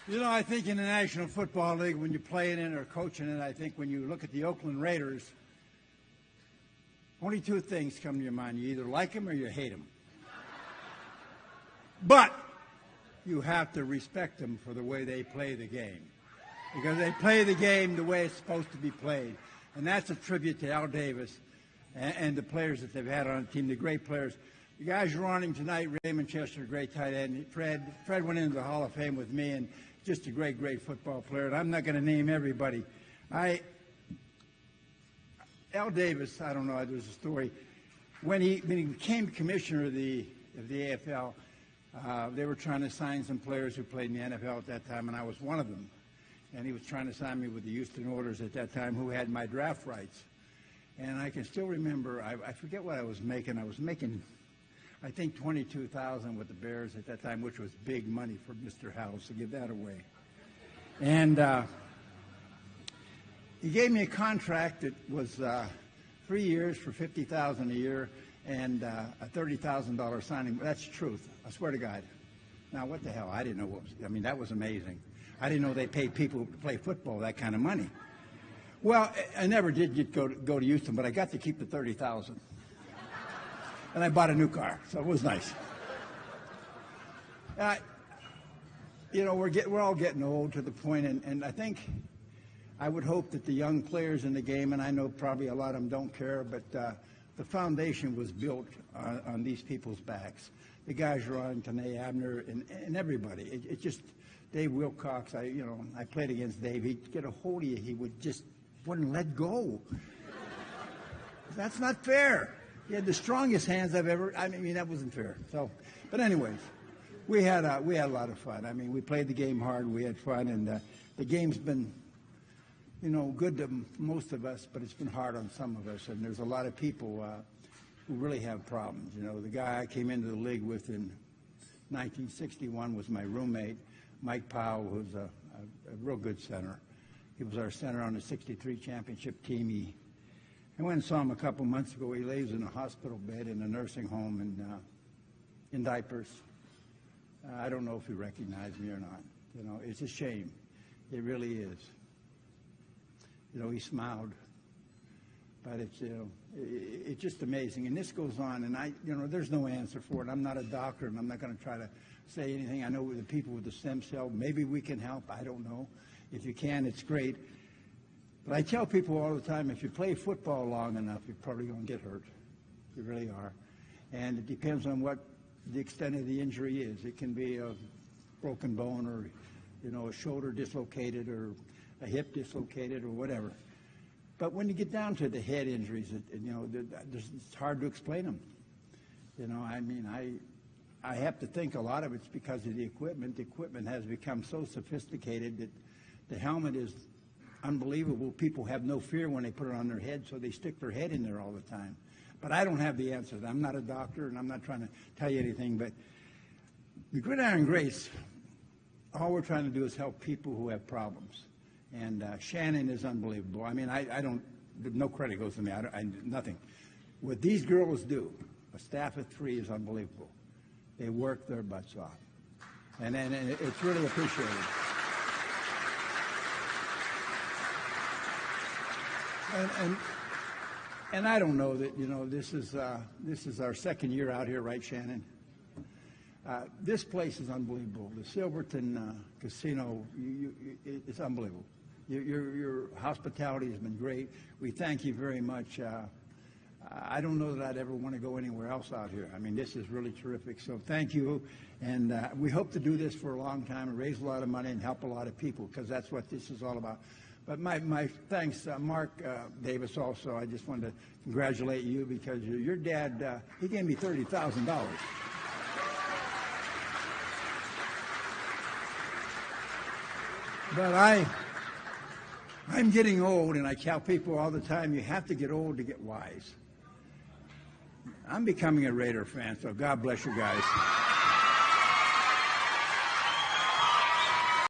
You know, I think in the National Football League, when you're playing in or coaching it, I think when you look at the Oakland Raiders, only two things come to your mind. You either like them or you hate them. But you have to respect them for the way they play the game. Because they play the game the way it's supposed to be played. And that's a tribute to Al Davis and the players that they've had on the team, the great players. The guys who are on him tonight, Raymond Chester, great tight end. Fred went into the Hall of Fame with me, and just a great, great football player. And I'm not going to name everybody. Al Davis, I don't know, there's a story. When he became commissioner of the AFL, they were trying to sign some players who played in the NFL at that time, and I was one of them. And he was trying to sign me with the Houston Oilers at that time, who had my draft rights. And I can still remember, I forget what I was making. I was making, I think, $22,000 with the Bears at that time, which was big money for Mr. House to give that away. And he gave me a contract that was 3 years for $50,000 a year and a $30,000 signing. That's the truth. I swear to God. Now, what the hell? I didn't know what was, I mean, that was amazing. I didn't know they paid people to play football that kind of money. Well, I never did go to Houston, but I got to keep the $30,000. And I bought a new car, so it was nice. You know, we're all getting old to the point, and I think I would hope that the young players in the game, and I know probably a lot of them don't care, but the foundation was built on these people's backs. The guys are on Tanae Abner and everybody. It just Dave Wilcox. I played against Dave. He'd get a hold of you. He wouldn't let go. That's not fair. He had the strongest hands I've ever. I mean, that wasn't fair. So, but anyways, we had a lot of fun. I mean, we played the game hard. We had fun, and the game's been, good to most of us, but it's been hard on some of us. And there's a lot of people who really have problems. The guy I came into the league with in 1961 was my roommate, Mike Powell, who's a real good center. He was our center on the '63 championship team. I went and saw him a couple months ago. He lays in a hospital bed in a nursing home and in diapers. I don't know if he recognized me or not. It's a shame. It really is. He smiled, but it's just amazing. And this goes on, and there's no answer for it. I'm not a doctor, and I'm not going to try to say anything. I know the people with the stem cell, maybe we can help. I don't know. If you can, it's great. But I tell people all the time, if you play football long enough, you're probably going to get hurt. You really are. And it depends on what the extent of the injury is. It can be a broken bone or, a shoulder dislocated or a hip dislocated or whatever. But when you get down to the head injuries, it's hard to explain them. I have to think a lot of it's because of the equipment. The equipment has become so sophisticated that the helmet is unbelievable. People have no fear when they put it on their head, so they stick their head in there all the time. But I don't have the answer. I'm not a doctor, and I'm not trying to tell you anything. But the Gridiron Grace, all we're trying to do is help people who have problems. And Shannon is unbelievable. I mean, I don't, no credit goes to me. Nothing. What these girls do, a staff of 3, is unbelievable. They work their butts off. And it's really appreciated. And I don't know that, this is our second year out here, right, Shannon? This place is unbelievable. The Silverton Casino, it's unbelievable. Your hospitality has been great. We thank you very much. I don't know that I'd ever want to go anywhere else out here. I mean, this is really terrific. So thank you. And we hope to do this for a long time and raise a lot of money and help a lot of people, because that's what this is all about. But my thanks, Mark Davis, also. I just wanted to congratulate you, because your dad, he gave me $30,000. But I'm getting old, and I tell people all the time, you have to get old to get wise. I'm becoming a Raider fan, so God bless you guys.